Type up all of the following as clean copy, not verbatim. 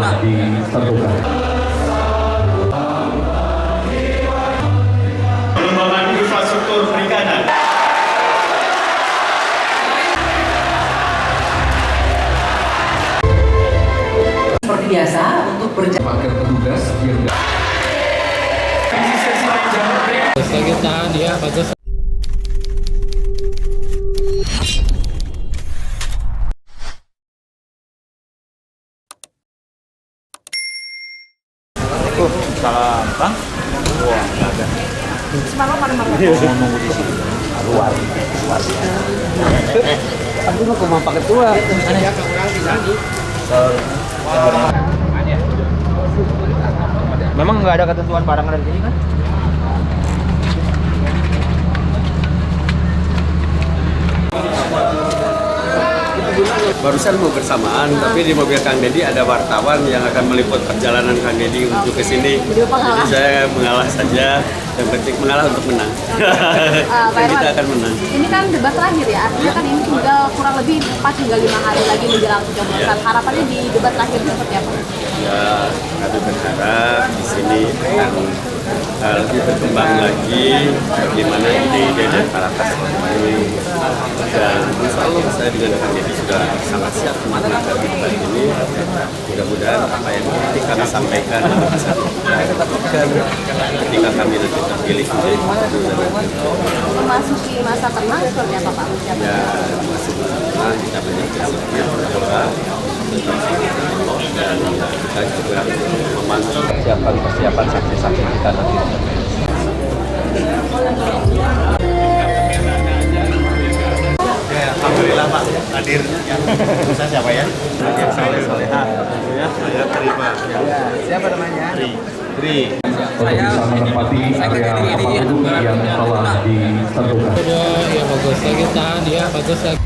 telah ditentukan. Pengembangan infrastruktur perikanan. Seperti biasa untuk berjalan. Pakai petugas yang Lagi tahan dia bagus. Salam bang. Wah, nggak ada. Semalam mana-mana. Ngomong di sini. Luar biasa. Aku mau pakai tua. Memang nggak ada ketentuan barangan di sini kan? Barusan mau bersamaan, tapi di mobil Kang Deddy ada wartawan yang akan meliput perjalanan Kang Deddy menuju ke sini. Jadi saya mengalah saja, yang penting mengalah untuk menang. Dan kita akan menang. Ini kan debat terakhir ya, artinya kan ini tinggal kurang lebih 4 hingga 5 hari lagi menjelang pencoblosan. Harapannya di debat terakhir itu seperti apa? Ya, kami berharap di sini akan lebih berkembang lagi bagaimana ide-ide dan karakter ini. Dan insya Allah saya dengan Kang Deddy sudah sangat siap menghadapi debat ini. Mudah-mudahan apa yang nanti kami sampaikan bisa dilakukan ketika kami nanti terpilih menjadi gubernur. Memasuki masa tenang seperti apa Pak? Ya, masih tenang, kita banyak berpikir, berdoa, dan kita juga memantau persiapan saksi-saksi kita nanti. Alhamdulillah Pak hadir. Saya siapa ya? Yang Soleha. Ya, saya terima. Siapa namanya? Tri. bisa menempati area tempat duduk yang telah ditentukan. Ya bagus lagi tahan dia bagus lagi.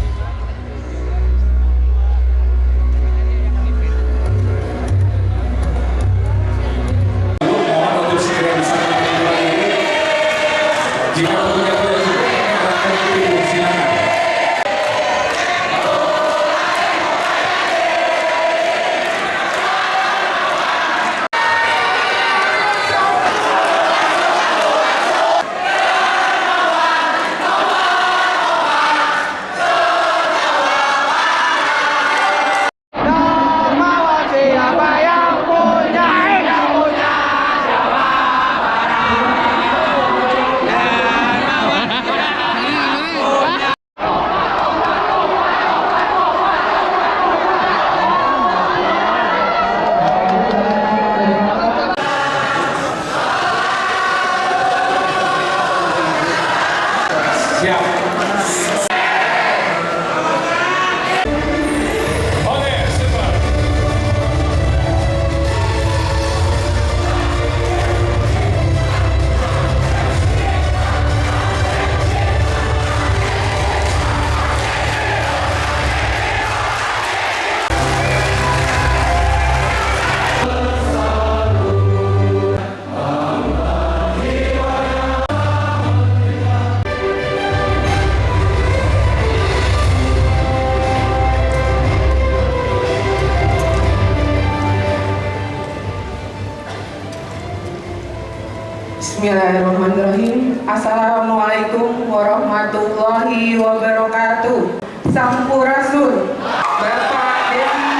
Bismillahirrahmanirrahim. Assalamualaikum warahmatullahi wabarakatuh. Sampurasun. Bapak Deddy.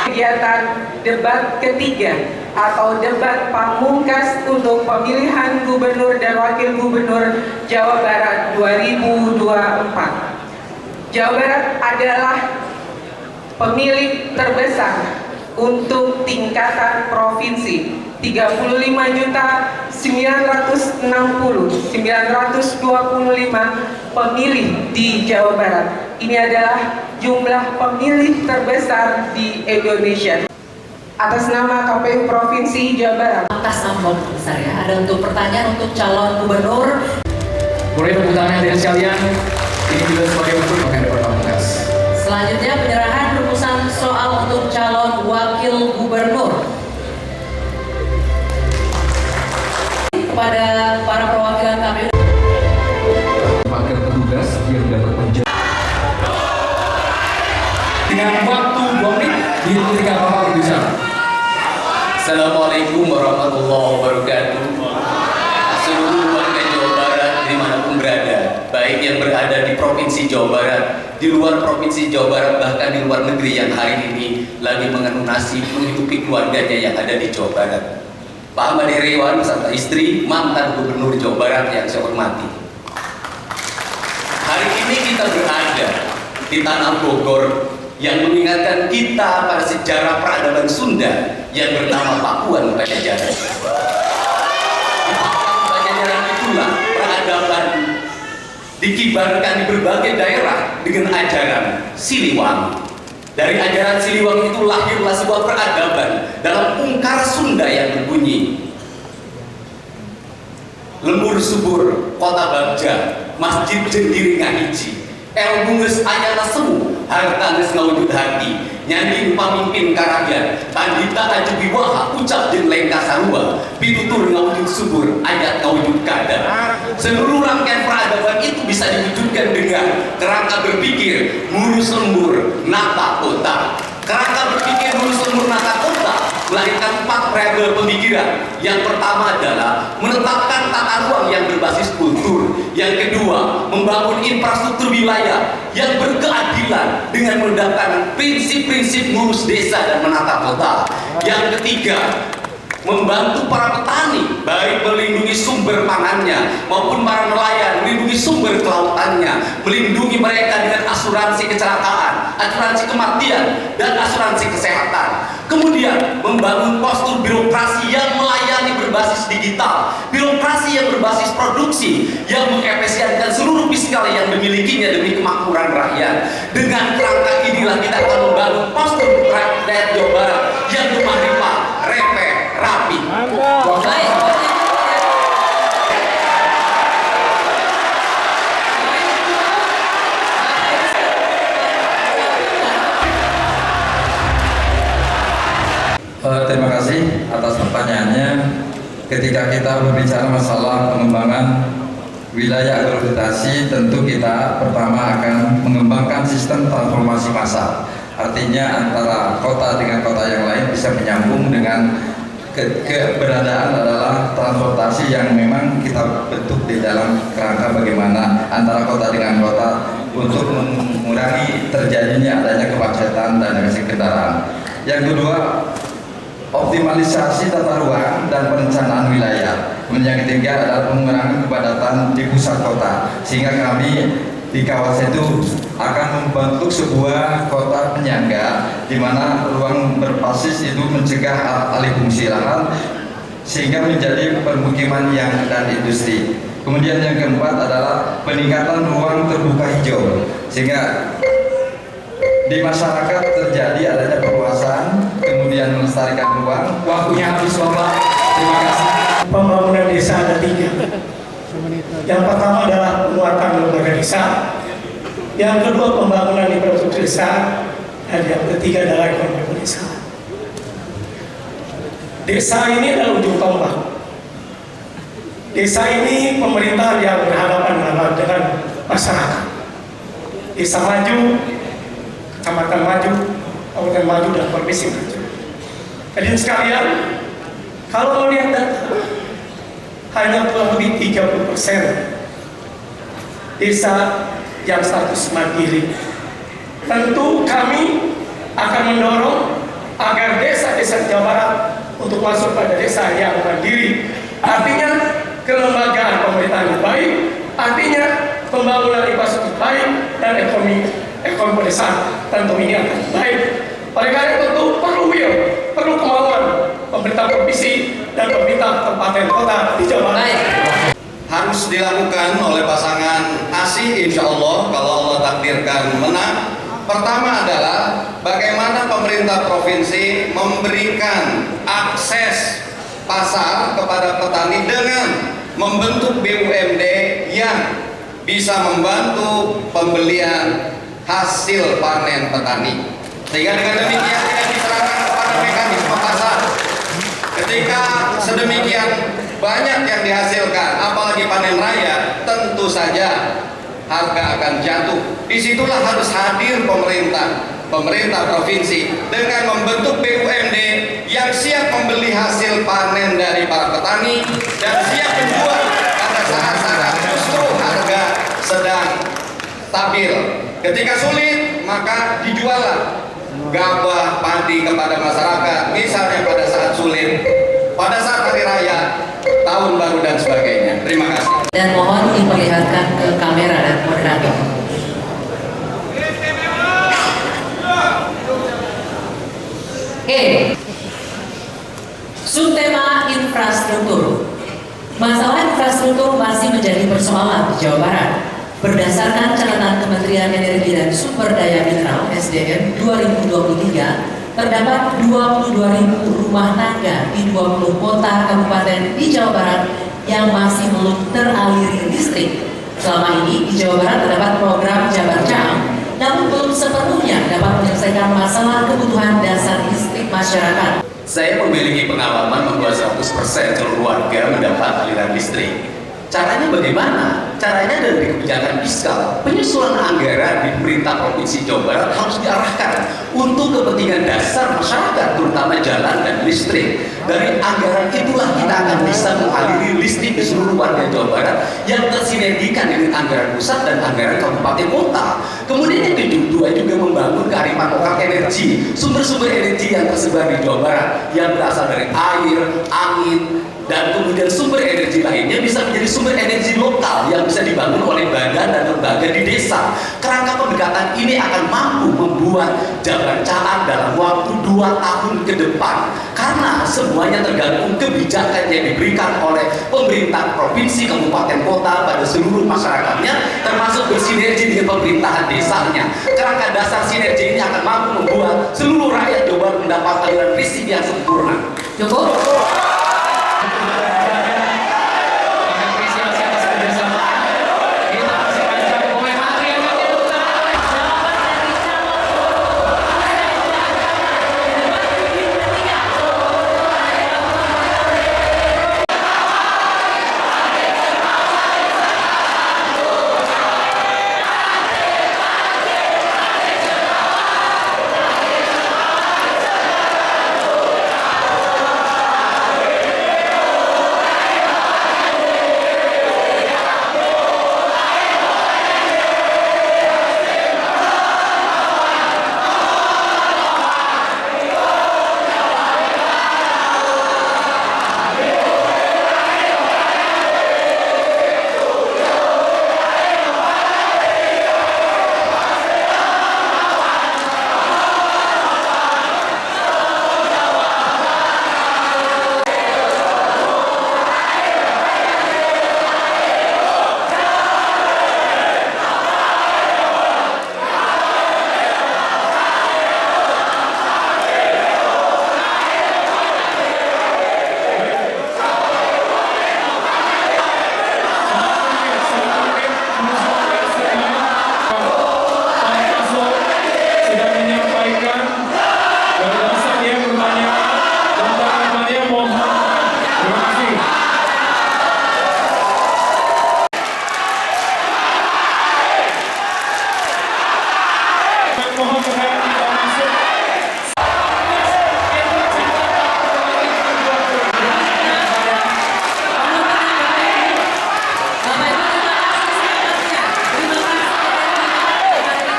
Kegiatan debat ketiga atau debat pamungkas untuk pemilihan gubernur dan wakil gubernur Jawa Barat 2024. Jawa Barat adalah pemilih terbesar untuk tingkatan provinsi, 35.960.925 pemilih di Jawa Barat. Ini adalah jumlah pemilih terbesar di Indonesia. Atas nama KPU Provinsi Jawa Barat. Atas amplop besar ya, ada untuk pertanyaan untuk calon gubernur. Boleh tepuk tangan dari sekalian. Ini juga sebagai bentuk pamungkas. Selanjutnya penyerahan rumusan soal untuk calon wakil gubernur kepada para perwakilan KPU. dapat menjadi dengan waktu 2 menit ketika Bapak berbicara. Assalamualaikum warahmatullahi wabarakatuh. Seluruh warga Jawa Barat dimanapun berada, baik yang berada di Provinsi Jawa Barat, di luar Provinsi Jawa Barat, bahkan di luar negeri yang hari ini lagi mengenuh nasib menghidupi keluarganya yang ada di Jawa Barat. Pak Ahmad Heriawan beserta istri, mantan Gubernur Jawa Barat yang saya hormati. Hari ini kita berada di tanah Bogor yang mengingatkan kita pada sejarah peradaban Sunda yang bernama Pakuan Pajajaran. Di Pakuan Pajajaran itulah peradaban dikibarkan di berbagai daerah dengan ajaran Siliwangi. Dari ajaran Siliwangi itu lahirlah sebuah peradaban dalam ungkar Sunda yang berbunyi Lembur subur kota Bagja, masjid jendiri ngahiji, elbunges ayana semu, harta nges ngawujud hati, nyanyi pamimpin karayan, pandita ajubi waha, ucap jeung lengka sarua, pitutur ngawujud subur, ayat ngawujud kada. Seluruh rangkaian peradaban itu bisa diwujudkan dengan kerangka berpikir murus lembur nata kota. Kerangka berpikir murus lembur nata kota melahirkan 4 variabel pemikiran. Yang pertama adalah menetapkan tata ruang yang berbasis kultur. Yang kedua, membangun infrastruktur wilayah yang berkeadilan dengan menegakkan prinsip-prinsip ngurus desa dan menata kota. Yang ketiga, membantu para petani baik melindungi sumber pangannya maupun para nelayan melindungi sumber kelautannya, melindungi mereka dengan asuransi kecelakaan, asuransi kematian, dan asuransi kesehatan. Kemudian membangun postur birokrasi yang melayani berbasis digital, birokrasi yang berbasis produksi yang mengefisienkan seluruh fiskal yang dimilikinya demi kemakmuran rakyat. Dengan kerangka inilah kita akan membangun postur rakyat Jawa Barat yang bermarifat, repeh, rapi. Baik. Terima kasih atas pertanyaannya. Ketika kita berbicara masalah pengembangan wilayah agrovegetasi, tentu kita pertama akan mengembangkan sistem transformasi massal. Artinya antara kota dengan kota yang lain bisa menyambung dengan keberadaan adalah transportasi yang memang kita bentuk di dalam kerangka bagaimana antara kota dengan kota untuk mengurangi terjadinya adanya kemacetan dan emisi kendaraan. Yang kedua, optimalisasi tata ruang dan perencanaan wilayah. Yang ketiga adalah pengurangan kepadatan di pusat kota, sehingga kami di kawasan itu akan membentuk sebuah kota penyangga di mana ruang berbasis itu mencegah alih fungsi lahan sehingga menjadi permukiman yang dan industri. Kemudian yang keempat adalah peningkatan ruang terbuka hijau sehingga di masyarakat terjadi adanya perluasan, kemudian melestarikan ruang. Waktunya habis Bapak. Terima kasih. Pembangunan desa ada 3. Yang pertama adalah penguatan lembaga desa. Yang kedua pembangunan infrastruktur desa. Dan yang ketiga adalah ekonomi desa. Desa ini adalah ujung tombak. Desa ini pemerintah yang berhadapan dengan masyarakat. Desa maju, kecamatan maju, kabupaten maju, dan provinsi maju. Hadirin sekalian, kalau melihat data, hanya kurang lebih 30% desa yang status mandiri. Tentu kami akan mendorong agar desa-desa Jawa Barat untuk masuk pada desa yang mandiri. Artinya kelembagaan pemerintahan yang baik, artinya pembangunan infrastruktur baik, dan ekonomi pedesaan tentu ini akan baik. Oleh karena itu perlu perlu kemauan pemerintah provinsi dan pemerintah kabupaten kota di Jawa Barat. Harus dilakukan oleh pasangan ASI insya Allah kalau Allah takdirkan menang. Pertama adalah bagaimana pemerintah provinsi memberikan akses pasar kepada petani dengan membentuk BUMD yang bisa membantu pembelian hasil panen petani, sehingga dengan demikian tidak diserahkan kepada mekanisme pasar. Ketika sedemikian banyak yang dihasilkan, apalagi panen raya, tentu saja harga akan jatuh. Disitulah harus hadir pemerintah provinsi dengan membentuk BUMD yang siap membeli hasil panen dari para petani dan siap menjual pada saat-saat justru harga sedang stabil. Ketika sulit maka dijuallah gabah padi kepada masyarakat, misalnya pada saat sulit, pada saat hari raya, tahun baru dan sebagainya. Terima kasih. Dan mohon diperlihatkan ke kamera dan moderator. Oke. Subtema infrastruktur. Masalah infrastruktur masih menjadi persoalan di Jawa Barat. Berdasarkan catatan Kementerian Energi dan Sumber Daya Mineral (SDM) 2023, terdapat 22.000 rumah tangga di 20 kota kabupaten di Jawa Barat yang masih belum teraliri listrik. Selama ini di Jawa Barat terdapat program Jabar Cam, namun belum sepenuhnya dapat menyelesaikan masalah kebutuhan dasar listrik masyarakat. Saya memiliki pengalaman membuat 100% seluruh warga mendapat aliran listrik. Caranya bagaimana? Caranya dari kebijakan fiskal, penyusunan anggaran di pemerintah Provinsi Jawa Barat harus diarahkan untuk kepentingan dasar masyarakat, terutama jalan dan listrik. Dari anggaran itulah kita akan bisa mengaliri listrik di seluruh warga Jawa Barat yang tersinergikan dengan anggaran pusat dan anggaran kabupaten kota. Kemudian yang kedua juga membangun kearifan lokal energi, sumber-sumber energi yang tersebar di Jawa Barat yang berasal dari air, angin, dan kemudian sumber energi lainnya bisa menjadi sumber energi lokal yang bisa dibangun oleh badan dan lembaga di desa. Kerangka pendekatan ini akan mampu membuat Jabar Cam dalam waktu 2 tahun ke depan, karena semuanya tergantung kebijakan yang diberikan oleh pemerintah provinsi, kabupaten, kota pada seluruh masyarakatnya, termasuk bersinergi dengan pemerintahan desanya. Kerangka dasar sinergi ini akan mampu membuat seluruh rakyat Jawa Barat mendapat aliran listrik yang sempurna. Cukup?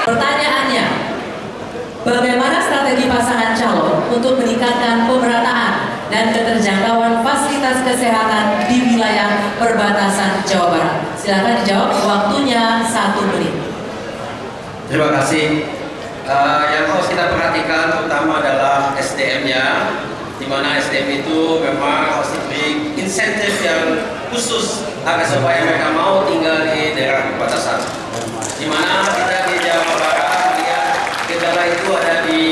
Pertanyaannya, bagaimana strategi pasangan calon untuk meningkatkan pemerataan dan keterjangkauan fasilitas kesehatan di wilayah perbatasan Jawa Barat? Silakan dijawab, waktunya 1 menit. Terima kasih. Yang harus kita perhatikan terutama adalah SDM-nya, di mana SDM itu memang harus diberi insentif yang khusus agar supaya mereka mau tinggal di daerah perbatasan. Di mana kita di Jawa Barat lihat kendala itu ada di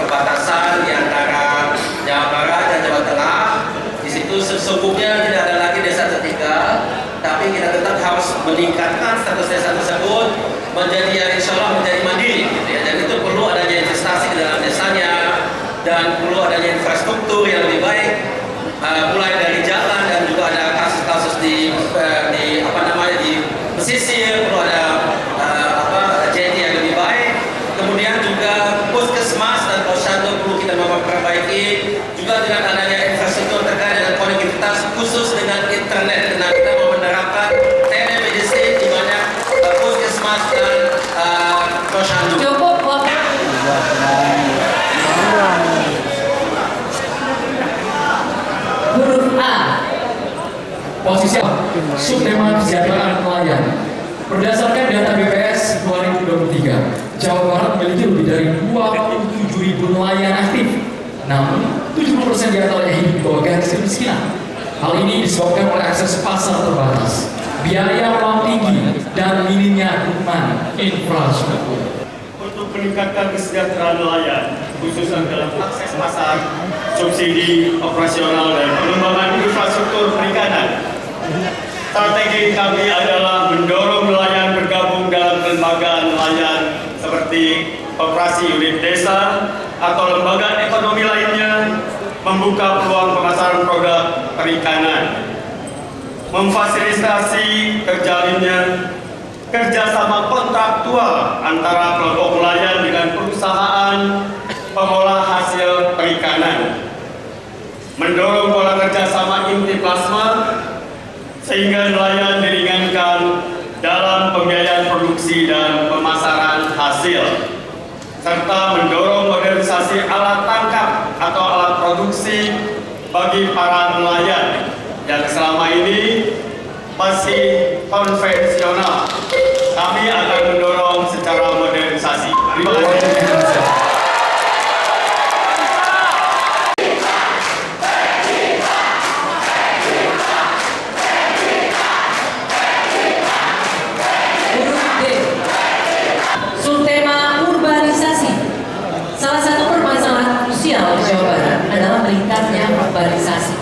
perbatasan di antara Jawa Barat dan Jawa Tengah. Di situ sesungguhnya tidak ada lagi desa tertinggal, tapi kita tetap harus meningkatkan status desa tersebut menjadi yang insya Allah menjadi mandiri, gitu ya. Dan itu perlu adanya investasi ke dalam desanya dan perlu adanya infrastruktur yang lebih baik, mulai dari jalan dan juga ada kasus-kasus di pesisir, perlu ada subtema kesejahteraan nelayan. Berdasarkan data BPS 2023, Jawa Barat memiliki lebih dari 27.000 nelayan aktif. Namun, 70% di antaranya hidup di bawah garis kemiskinan. Hal ini disebabkan oleh akses pasar terbatas, biaya uang tinggi, dan minimnya dukungan infrastruktur. Untuk meningkatkan kesejahteraan nelayan, khususnya dalam akses pasar, subsidi operasional, dan pengembangan infrastruktur perikanan, strategi kami adalah mendorong nelayan bergabung dalam lembaga nelayan seperti koperasi unit desa atau lembaga ekonomi lainnya, membuka peluang pemasaran produk perikanan, memfasilitasi terjalinnya kerjasama kontraktual antara kelompok nelayan dengan perusahaan pengolah hasil perikanan, mendorong pola kerjasama inti plasma sehingga nelayan diringankan dalam pembiayaan produksi dan pemasaran hasil, serta mendorong modernisasi alat tangkap atau alat produksi bagi para nelayan yang selama ini masih konvensional. Kami akan mendorong secara modernisasi. Terima kasih. Subtema urbanisasi. Salah satu permasalahan krusial Jawa Barat adalah meningkatnya urbanisasi.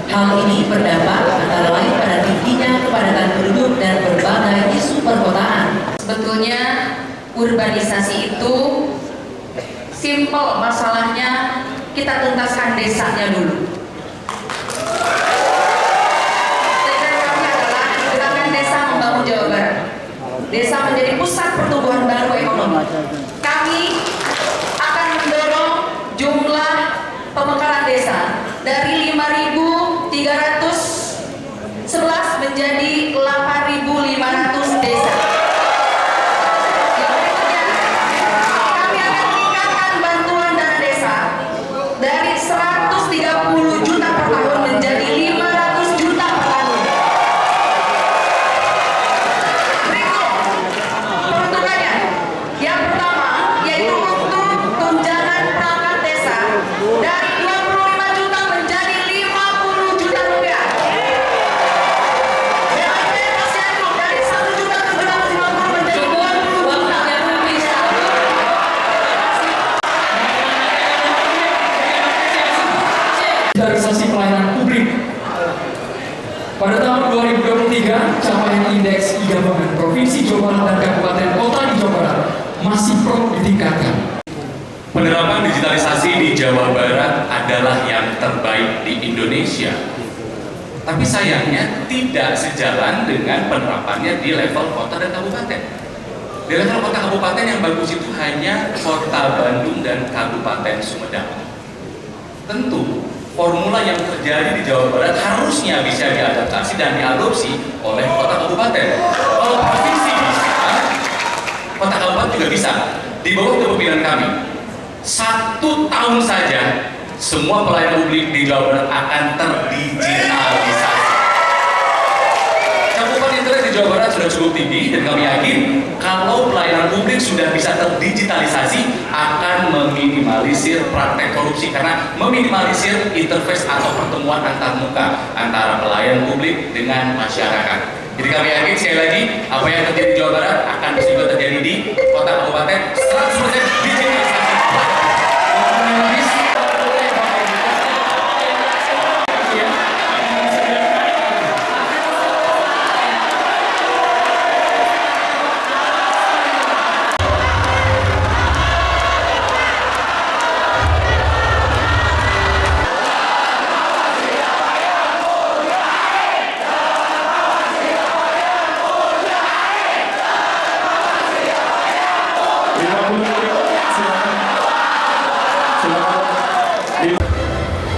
Hal ini berdampak antara lain pada tingginya kepadatan penduduk dan berbagai isu perkotaan. Sebetulnya urbanisasi itu simple masalahnya, kita tuntaskan desanya dulu. Tekad kami adalah gerakan desa membangun Jawa Barat. Desa menjadi pusat pertumbuhan baru ekonomi. Kami akan mendorong jumlah pemekaran desa dari 5.311 menjadi 8.500 desa. Yang berikutnya, kami akan meningkatkan bantuan dana desa dari 130 juta per tahun menjadi 500 juta per tahun. Berikut peruntukannya. Yang pertama yaitu untuk tunjangan perangkat desa dari 25 juta menjadi 50 juta rupiah. BLT posyandu dari 1 juta 750 menjadi 20 juta. Digitalisasi pelayanan publik. Pada tahun 2023, capaian indeks e-government Provinsi Jawa Barat dan Kabupaten Kota di Jawa Barat masih perlu ditingkatkan. Penerapan digitalisasi di Jawa Barat adalah yang terbaik di Indonesia. Tapi sayangnya tidak sejalan dengan penerapannya di level kota dan kabupaten. Di level kota kabupaten yang bagus itu hanya Kota Bandung dan Kabupaten Sumedang. Tentu formula yang terjadi di Jawa Barat harusnya bisa diadaptasi dan diadopsi oleh kota kabupaten. Kalau provinsi bisa, kota kabupaten juga bisa. Di bawah kepemimpinan kami, 1 tahun saja semua pelayanan publik di Jawa Barat akan terdigitalisasi. Cakupan internet di Jawa Barat sudah cukup tinggi dan kami yakin kalau pelayanan publik sudah bisa terdigitalisasi akan meminimalisir praktek korupsi karena meminimalisir interface atau pertemuan antar muka antara pelayan publik dengan masyarakat. Jadi kami yakin sekali lagi apa yang terjadi di Jawa Barat akan juga terjadi di kota kabupaten 100% digitalisasi.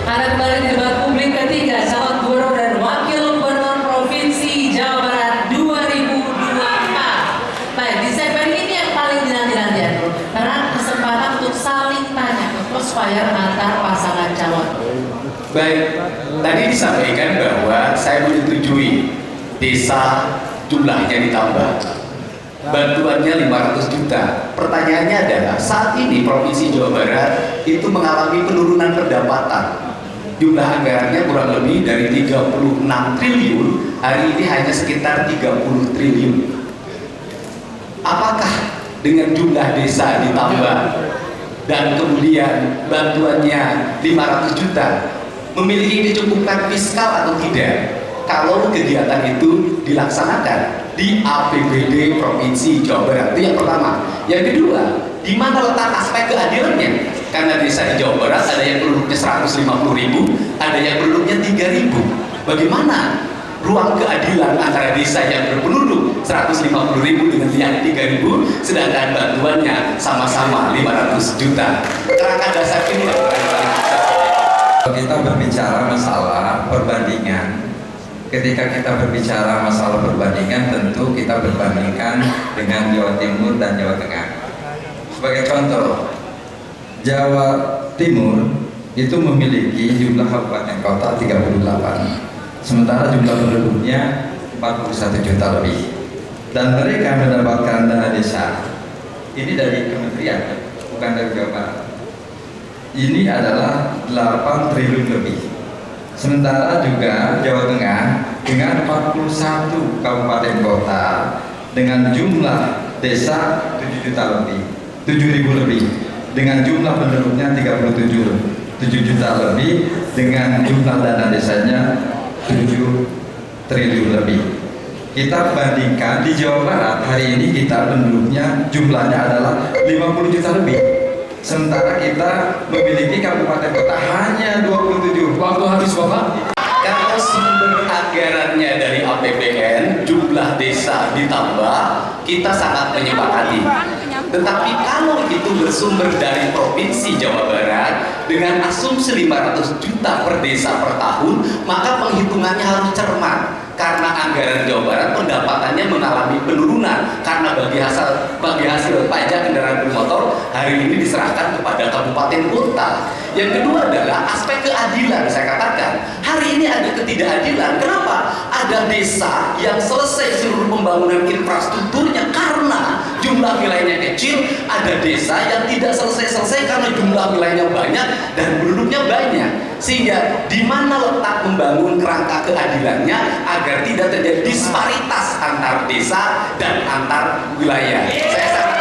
Ada kembali di debat publik ketiga calon gubernur dan wakil gubernur Provinsi Jawa Barat 2024. Baik, di segmen ini yang paling dinanti-nantian karena kesempatan untuk saling tanya ke crossfire antar pasangan calon. Baik, tadi disampaikan bahwa saya menyetujui desa jumlahnya ditambah, bantuannya 500 juta. Pertanyaannya adalah saat ini Provinsi Jawa Barat itu mengalami penurunan pendapatan. Jumlah anggarannya kurang lebih dari 36 triliun, hari ini hanya sekitar 30 triliun. Apakah dengan jumlah desa ditambah dan kemudian bantuannya 500 juta memiliki kecukupan fiskal atau tidak kalau kegiatan itu dilaksanakan di APBD Provinsi Jawa Barat? Itu yang pertama. Yang kedua, di mana letak aspek keadilannya? Karena desa di Jawa Barat ada yang penduduknya 150.000, ada yang penduduknya 3.000. Bagaimana ruang keadilan antara desa yang berpenduduk 150.000 dengan yang 3.000, sedangkan bantuannya sama-sama 500 juta? Kerangka dasar ini Kalau kita berbicara masalah perbandingan, ketika kita berbicara masalah perbandingan, tentu kita berbandingkan dengan Jawa Timur dan Jawa Tengah. Sebagai contoh, Jawa Timur itu memiliki jumlah kabupaten kota 38, sementara jumlah penduduknya 41 juta lebih, dan mereka mendapatkan dana desa ini dari kementerian, bukan dari Jawa Barat. Ini adalah 8 triliun lebih. Sementara juga Jawa Tengah dengan 41 kabupaten kota dengan jumlah desa 7 juta lebih, 7.000 lebih, dengan jumlah penduduknya 37 juta lebih, dengan jumlah dana desanya 7 triliun lebih. Kita bandingkan di Jawa Barat hari ini kita penduduknya jumlahnya adalah 50 juta lebih, sementara kita memiliki kabupaten kota hanya 27. Waktu habis Bapak. Kalau sumber anggarannya dari APBN, jumlah desa ditambah, kita sangat menyepakati. Tetapi kalau itu bersumber dari Provinsi Jawa Barat dengan asumsi 500 juta per desa per tahun, maka penghitungannya harus cermat. Karena anggaran Jawa Barat pendapatannya mengalami penurunan karena bagi hasil pajak kendaraan bermotor hari ini diserahkan kepada kabupaten kota. Yang kedua adalah aspek keadilan. Saya katakan hari ini ada ketidakadilan. Kenapa? Ada desa yang selesai seluruh pembangunan infrastrukturnya karena jumlah wilayahnya kecil, ada desa yang tidak selesai karena jumlah wilayahnya banyak dan penduduknya banyak. Sehingga di mana letak membangun kerangka keadilannya agar tidak terjadi disparitas antar desa dan antar wilayah. Saya sangat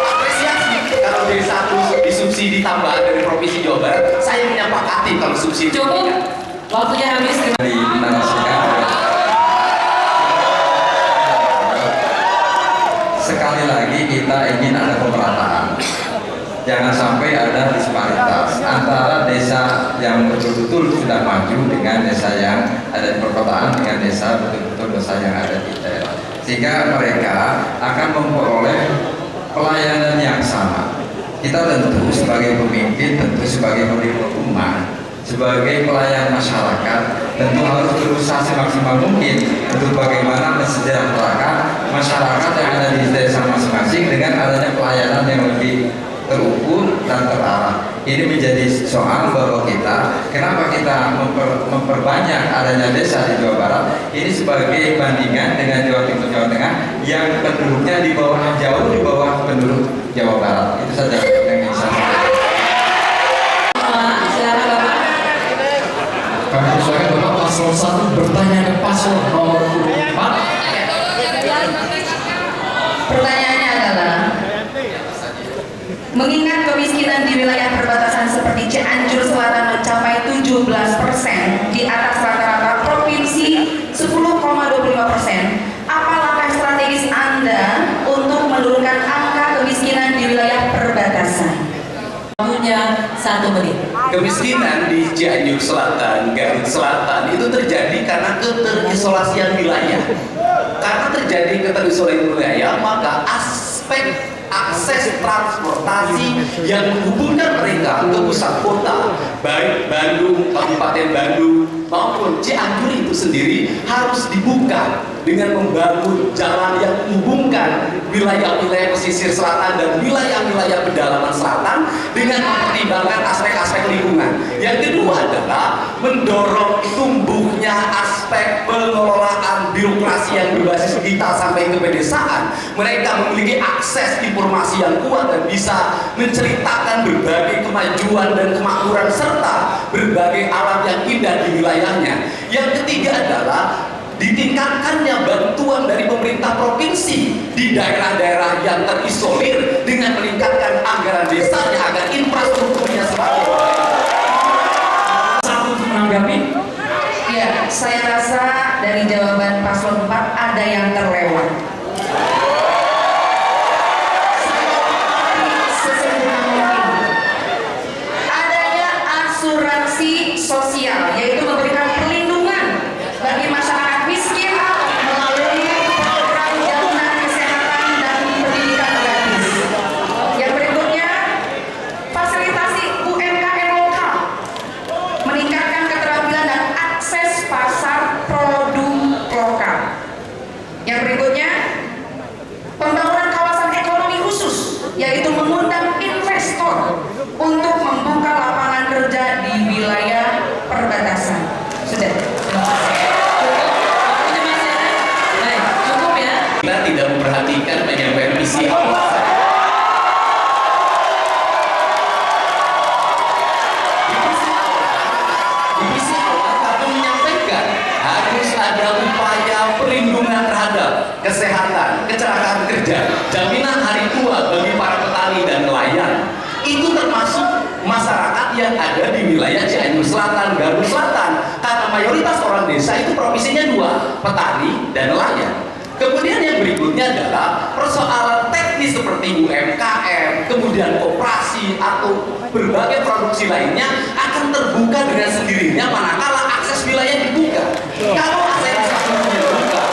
apresiasi kalau desa disubsidi tambah dari Provinsi Jawa Barat. Saya menyepakati kalau subsidi. Cukup, waktunya habis. Sekali lagi kita ingin ada pemerataan. Jangan sampai ada disparitas antara desa yang betul-betul sudah maju dengan desa yang ada di perkotaan dengan desa betul-betul desa yang ada di daerah, sehingga mereka akan memperoleh pelayanan yang sama. Kita tentu sebagai pemimpin, tentu sebagai pendiri umat, sebagai pelayan masyarakat, tentu harus berusaha semaksimal mungkin untuk bagaimana mensejahterakan masyarakat yang ada di desa masing-masing dengan adanya pelayanan yang lebih terukur dan terarah. Ini menjadi soal bahwa kita, kenapa kita memperbanyak adanya desa di Jawa Barat ini sebagai bandingan dengan Jawa Timur, Jawa Tengah yang penduduknya di bawah, jauh di bawah penduduk Jawa Barat. Itu saja yang bisa saya Silakan Bapak. Kami persilakan Bapak paslon 1 bertanya ke paslon nomor 4. Pertanyaannya adalah, mengingat kemiskinan di wilayah perbatasan seperti Cianjur Selatan mencapai 17%, di atas rata-rata provinsi 10,25%, apa langkah strategis Anda untuk menurunkan angka kemiskinan di wilayah perbatasan? Punya 1 menit. Kemiskinan di Cianjur Selatan, Garut Selatan itu terjadi karena keterisolasian wilayah. Karena terjadi keterisolasian wilayah, maka aspek akses transportasi yang menghubungkan mereka ke pusat kota, baik Bandung, Kabupaten Bandung maupun Cianjur itu sendiri harus dibuka dengan membangun jalan yang menghubungkan wilayah-wilayah pesisir selatan dan wilayah-wilayah pedalaman selatan dengan mempertimbangkan aspek-aspek lingkungan. Yang kedua adalah mendorong tumbuhnya buruknya aspek pengelolaan birokrasi yang berbasis digital sampai ke pedesaan, mereka memiliki akses informasi yang kuat dan bisa menceritakan berbagai kemajuan dan kemakmuran serta berbagai alam yang indah di wilayahnya. Yang ketiga adalah ditingkatkannya bantuan dari pemerintah provinsi di daerah-daerah yang terisolir dengan meningkatkan anggaran desanya agar infrastrukturnya semakin baik. Satu untuk menanggapi. Ya, saya rasa dari jawaban paslon 4 ada yang terlewat. Sesederhana mungkin. Adanya asuransi sosial, yaitu memberikan perlindungan bagi masyarakat miskin melalui program jaminan kesehatan dan pendidikan gratis. Yang berikutnya, fasilitasi UMKM lokal, meningkatkan keterampilan dan akses pasar produk lokal. Yang berikutnya, pembangunan kawasan ekonomi khusus, yaitu mengundang investor untuk membuka lapangan kerja di wilayah perbatasan. Sudah. Kita tidak memperhatikan penyampaian visi awal. Di visi awal kami menyampaikan harus ada upaya perlindungan terhadap kesehatan, kecelakaan kerja, jaminan hari tua bagi para petani dan nelayan. Itu termasuk masyarakat yang ada di wilayah Cianjur Selatan, Garut Selatan, karena mayoritas orang desa itu profesinya dua, petani dan nelayan. Kemudian yang berikutnya adalah persoalan teknis seperti UMKM, kemudian koperasi atau berbagai produksi lainnya akan terbuka dengan sendirinya manakala akses wilayah dibuka. Kalau akses infrastrukturnya dibuka,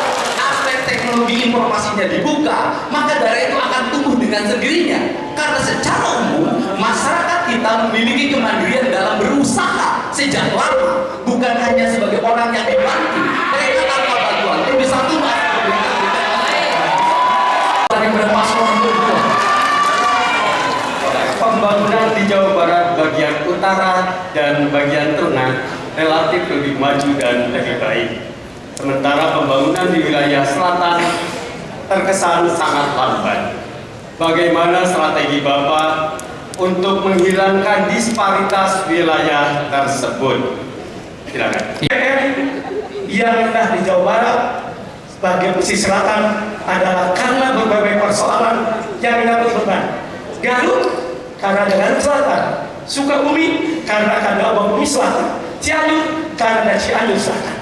aspek teknologi informasinya dibuka, maka daerah itu akan tumbuh dengan sendirinya. Karena secara umum masyarakat kita memiliki kemandirian dalam berusaha sejak lama, bukan hanya sebagai orang yang dibantu. Mereka tanpa bantuan itu bisa tumbuh. Pembangunan di Jawa Barat bagian utara dan bagian tengah relatif lebih maju dan lebih baik. Sementara pembangunan di wilayah selatan terkesan sangat lambat. Bagaimana strategi Bapak untuk menghilangkan disparitas wilayah tersebut? Silakan. Yang rendah di Jawa Barat bagian pesisir selatan adalah karena berbagai persoalan yang menyangkut beban. Garut karena ada Garut Selatan, Sukabumi karena ada Bumi Selatan, Cianjur karena ada Cianjur Selatan.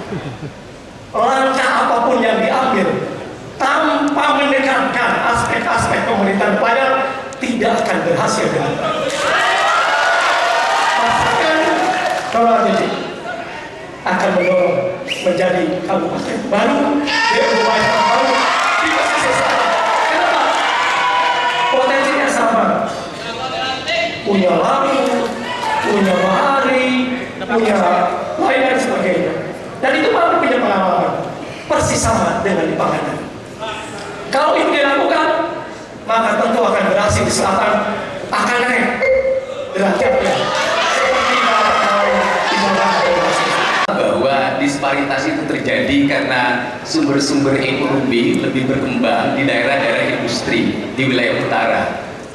Langkah apapun yang diambil tanpa mendekatkan aspek-aspek pemerintahan pelajar tidak akan berhasil dengan baik. Pastikan kalau jadi akan mendorong menjadi kabupaten baru di wilayah baru di pesisir selatan. Kenapa? Potensinya sama, punya lampu, punya bahari, punya lain dan sebagainya. Dan itu baru punya pengalaman persis sama dengan di Pangandaran. Kalau itu dilakukan, maka tentu akan berhasil di selatan, akan naik derajatnya seperti bahwa disparitas itu terjadi karena sumber-sumber ekonomi lebih berkembang di daerah-daerah industri di wilayah utara.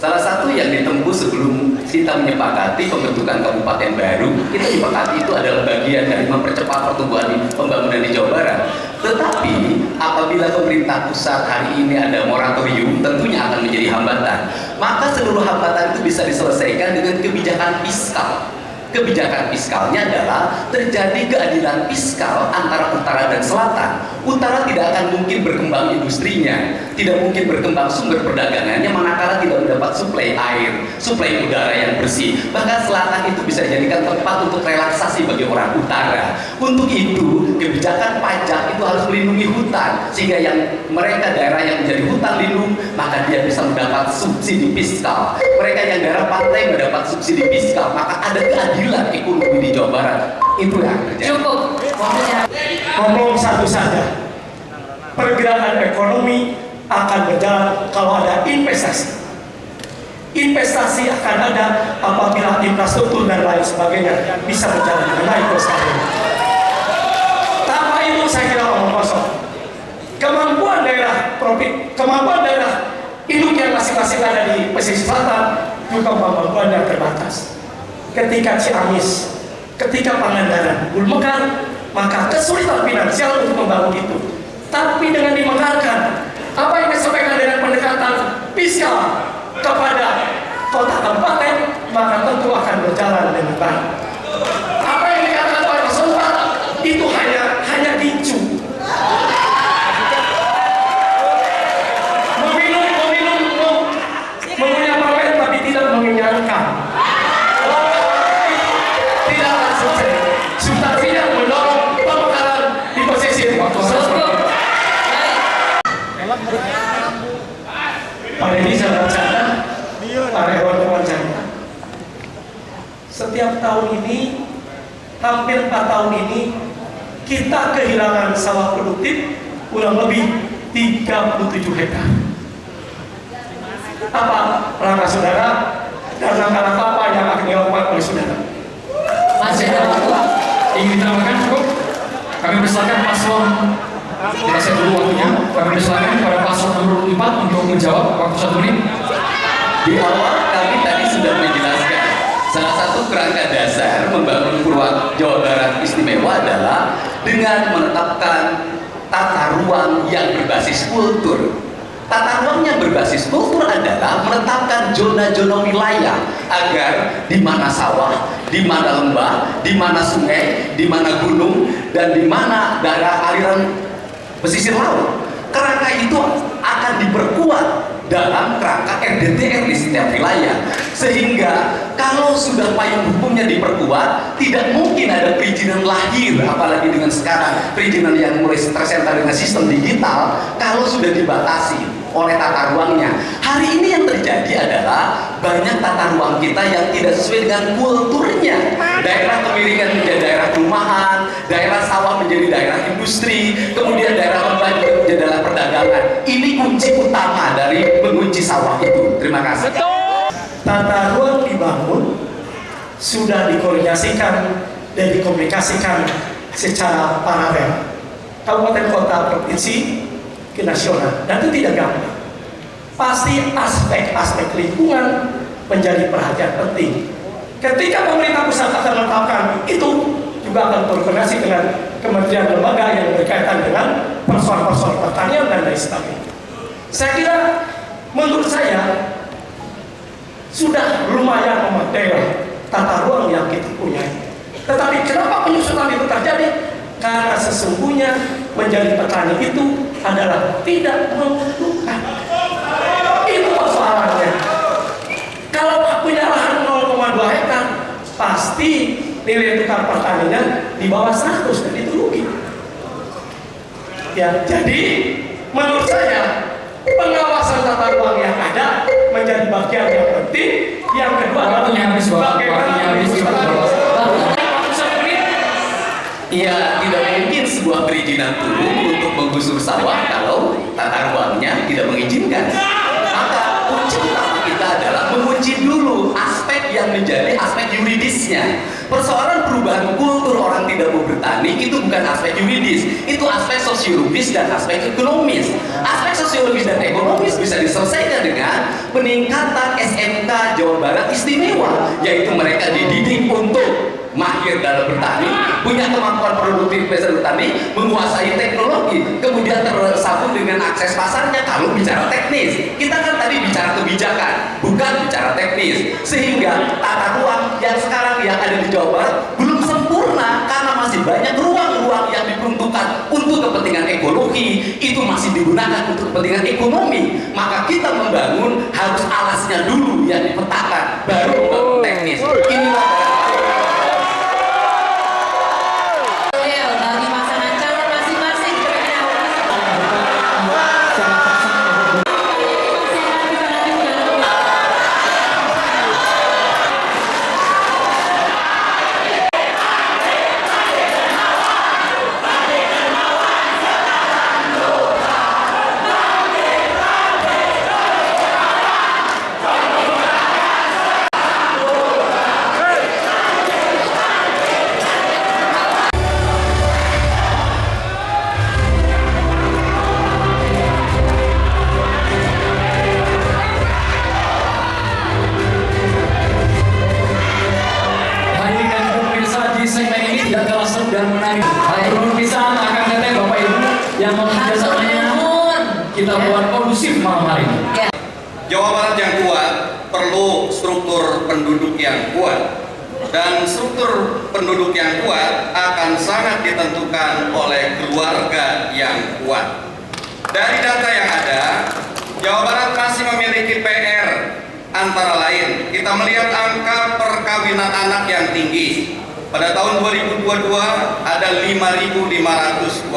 Salah satu yang ditempuh sebelum kita menyepakati pembentukan kabupaten baru, kita sepakati itu adalah bagian dari mempercepat pertumbuhan pembangunan di Jawa Barat. Tetapi apabila pemerintah pusat hari ini ada moratorium, tentunya akan menjadi hambatan. Maka seluruh hambatan itu bisa diselesaikan dengan kebijakan fiskal. Kebijakan fiskalnya adalah terjadi keadilan fiskal antara utara dan selatan. Utara tidak akan mungkin berkembang industrinya, tidak mungkin berkembang sumber perdagangannya manakala tidak mendapat suplai air, suplai udara yang bersih. Bahkan selatan itu bisa dijadikan tempat untuk relaksasi bagi orang utara. Untuk itu, kebijakan pajak itu harus melindungi hutan, sehingga yang mereka daerah yang menjadi hutan lindung, maka dia bisa mendapat subsidi fiskal. Mereka yang daerah pantai mendapat subsidi fiskal, maka ada keadilan ekonomi di Jawa Barat. Itu yang terjadi. Cukup. Ngomong satu saja, pergerakan ekonomi akan berjalan kalau ada investasi. Investasi akan ada apabila infrastruktur dan lain sebagainya bisa berjalan dengan baik bersama. kemampuan daerah induk yang masing-masing ada di pesisir selatan juga kemampuannya terbatas. Ketika Ciamis, ketika Pangandaran belum mekar, maka kesulitan finansial untuk membangun itu. Tapi dengan dimekarkan, apa yang disampaikan dengan pendekatan fiskal kepada kota kabupaten, maka tentu akan berjalan dengan baik. Apa yang dikatakan oleh Mas Sultan itu hanya gincu. Mengunyah permen tapi tidak mengenyangkan. Tidak akan sukses. Substansinya mendorong pemekaran di pesisir. Pak Deddy saya bercanda, Pak Rewan bercanda. Setiap tahun ini, hampir 4 tahun ini, kita kehilangan sawah produktif kurang lebih 37 hektar. Apa langkah saudara dan langkah-langkah apa yang akan dilakukan oleh saudara? Masih ada waktu ingin ditambahkan cukup? Kami persilakan paslon, kita set dulu waktunya. Kami persilakan kepada paslon nomor 4 untuk menjawab waktu 1 menit. Di awal kami tadi sudah menjelaskan salah satu kerangka dasar membangun Purwakarta Jawa Barat istimewa adalah dengan menetapkan tata ruang yang berbasis kultur. Tata ruang yang berbasis kultur adalah menetapkan zona-zona wilayah agar di mana sawah, di mana lembah, di mana sungai, di mana gunung, dan di mana daerah aliran pesisir laut. Kerangka itu akan diperkuat dalam kerangka RDTR di setiap wilayah, sehingga kalau sudah payung hukumnya diperkuat, tidak mungkin ada perizinan lahir, apalagi dengan sekarang perizinan yang mulai tersental dengan sistem digital. Kalau sudah dibatasi oleh tata ruangnya, hari ini yang terjadi adalah banyak tata ruang kita yang tidak sesuai dengan kulturnya. Daerah kemiringan menjadi daerah perumahan, daerah sawah menjadi daerah industri, kemudian daerah lembah menjadi daerah perdagangan. Ini kunci utama dari mengunci sawah itu. Terima kasih. Tata ruang dibangun, sudah dikoordinasikan dan dikomunikasikan secara paralel kabupaten kota provinsi ke nasional, dan itu tidak gampang. Pasti aspek-aspek lingkungan menjadi perhatian penting. Ketika pemerintah pusat akan menetapkan itu, juga akan berkoordinasi dengan kementerian lembaga yang berkaitan dengan persoalan-persoalan pertanian dan lain sebagainya. Saya kira, menurut saya sudah lumayan memadai tata ruang yang kita punya. Tetapi kenapa penyusutan itu terjadi? Karena sesungguhnya menjadi petani itu adalah tidak menguntungkan. Itu persoalannya. Kalau punya lahan 0,2 hektar, pasti nilai tukar pertanian di bawah 100, dan itu rugi. Ya, jadi menurut saya pengawasan tata ruang yang ada menjadi bagian yang penting. Yang kedua adalah bagaimana Ya, tidak mungkin sebuah perizinan dulu untuk menggusur sawah kalau tata ruangnya tidak mengizinkan. Maka kunci utama kita adalah mengunci dulu aspek yang menjadi aspek yuridisnya. Persoalan perubahan kultur orang tidak mau bertani itu bukan aspek yuridis, itu aspek sosiologis dan aspek ekonomis. Aspek sosiologis dan ekonomis bisa diselesaikan dengan peningkatan SMK Jawa Barat istimewa, yaitu mereka dididik untuk mahir dalam bertani, punya kemampuan produktif dasar bertani, menguasai teknologi, kemudian tersambung dengan akses pasarnya. Kalau bicara teknis, kita kan tadi bicara kebijakan, bukan bicara teknis, sehingga tata ruang yang sekarang yang ada di Jawa Barat belum sempurna karena masih banyak ruang-ruang yang diperuntukkan untuk kepentingan ekologi itu masih digunakan untuk kepentingan ekonomi. Maka kita membangun harus alasnya dulu yang dipetakan, baru membangun teknis. Inilah kita buat kondusif malam hari ini. Jawa Barat yang kuat perlu struktur penduduk yang kuat. Dan struktur penduduk yang kuat akan sangat ditentukan oleh keluarga yang kuat. Dari data yang ada, Jawa Barat masih memiliki PR. Antara lain, kita melihat angka perkawinan anak yang tinggi. Pada tahun 2022 ada 5.523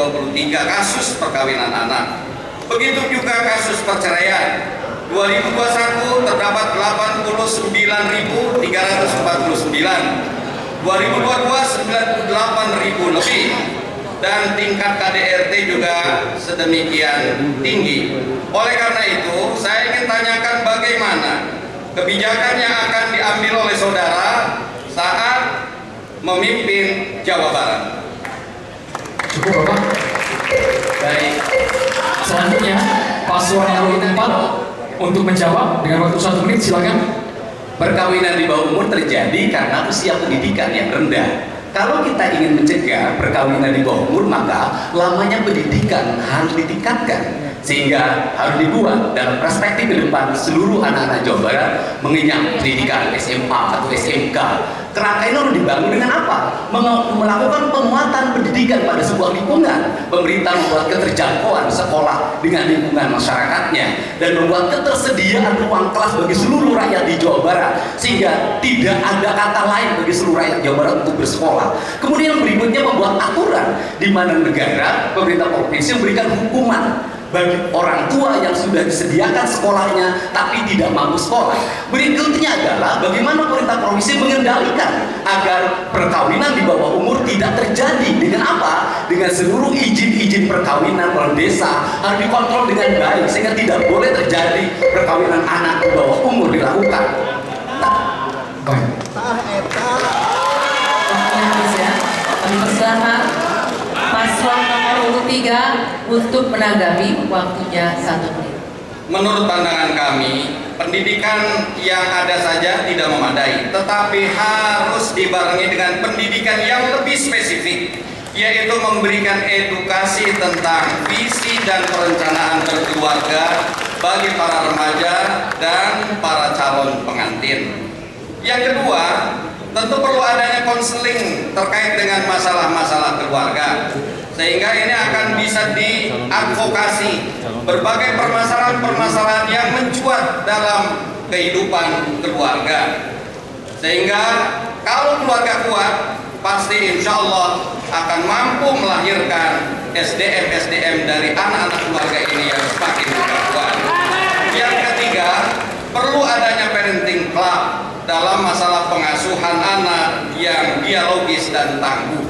kasus perkawinan anak. Begitu juga kasus perceraian. 2021 terdapat 89.349. 2022 98.000 lebih. Dan tingkat KDRT juga sedemikian tinggi. Oleh karena itu, saya ingin tanyakan bagaimana kebijakan yang akan diambil oleh saudara saat memimpin Jawa Barat. Cukup Bapak. Baik. Selanjutnya paslon nomor 4 untuk menjawab dengan waktu 1 menit, silakan. Perkawinan di bawah umur terjadi karena usia pendidikan yang rendah. Kalau kita ingin mencegah perkawinan di bawah umur, maka lamanya pendidikan harus ditingkatkan, sehingga harus dibuat dalam perspektif ke depan seluruh anak-anak Jawa Barat mengenyam pendidikan SMA atau SMK. Kerangka ini harus dibangun dengan apa? Melakukan penguatan pendidikan pada sebuah lingkungan. Pemerintah membuat keterjangkauan sekolah dengan lingkungan masyarakatnya dan membuat ketersediaan ruang kelas bagi seluruh rakyat di Jawa Barat, sehingga tidak ada kata lain bagi seluruh rakyat Jawa Barat untuk bersekolah. Kemudian berikutnya membuat aturan di mana negara, pemerintah provinsi memberikan hukuman bagi orang tua yang sudah disediakan sekolahnya tapi tidak mampu sekolah. Berikutnya adalah bagaimana pemerintah provinsi mengendalikan agar perkawinan di bawah umur tidak terjadi. Dengan apa? Dengan seluruh izin-izin perkawinan oleh desa harus dikontrol dengan baik sehingga tidak boleh terjadi perkawinan anak di bawah umur dilakukan. Persilakan paslon nomor 3 untuk menanggapi, waktunya 1 menit. Menurut pandangan kami, pendidikan yang ada saja tidak memadai, tetapi harus dibarengi dengan pendidikan yang lebih spesifik, yaitu memberikan edukasi tentang visi dan perencanaan berkeluarga bagi para remaja dan para calon pengantin. Yang kedua, tentu perlu adanya konseling terkait dengan masalah-masalah keluarga, sehingga ini akan bisa diadvokasi berbagai permasalahan-permasalahan yang mencuat dalam kehidupan keluarga, sehingga kalau keluarga kuat pasti insya Allah akan mampu melahirkan SDM-SDM dari anak-anak keluarga ini yang semakin kuat. Yang ketiga, perlu adanya parenting club dalam masalah pengasuhan anak yang dialogis dan tangguh.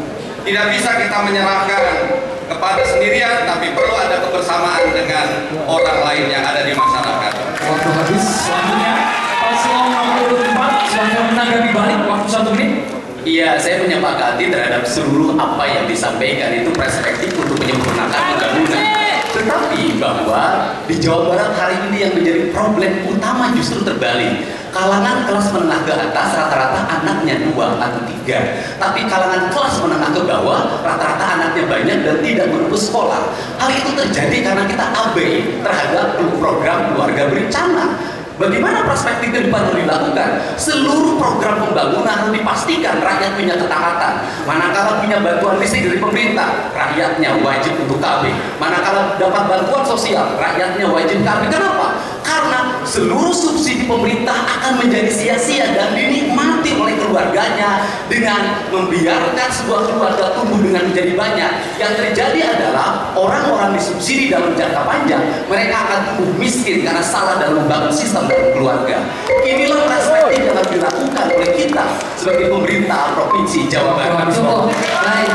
Tidak bisa kita menyerahkan kepada sendirian, tapi perlu ada kebersamaan dengan orang lain yang ada di masyarakat. Waktu habis. Selanjutnya paslon nomor 4, silakan menanggapi balik, waktu 1 menit. Iya, saya menyepakati terhadap seluruh apa yang disampaikan, itu perspektif untuk menyempurnakan undang-undang. Tetapi bahwa di Jawa Barat hari ini yang menjadi problem utama justru terbalik. Kalangan kelas menengah ke atas rata-rata anaknya 2 atau 3, tapi kalangan kelas menengah ke bawah rata-rata anaknya banyak dan tidak menempuh sekolah. Hal itu terjadi karena kita abai terhadap program keluarga berencana. Bagaimana perspektif ke depan harus dilakukan? Seluruh program pembangunan harus dipastikan rakyat punya ketaatan. Manakala punya bantuan listrik dari pemerintah, rakyatnya wajib untuk KB. Manakala dapat bantuan sosial, rakyatnya wajib KB. Kenapa? Karena seluruh subsidi pemerintah akan menjadi sia-sia dan dinikmati oleh keluarganya dengan membiarkan sebuah keluarga tumbuh dengan menjadi banyak. Yang terjadi adalah orang-orang disubsidi dalam jangka panjang, mereka akan tumbuh miskin karena salah dalam membangun sistem dan keluarga. Inilah perspektif yang harus dilakukan oleh kita sebagai pemerintah Provinsi Jawa Barat. Baik,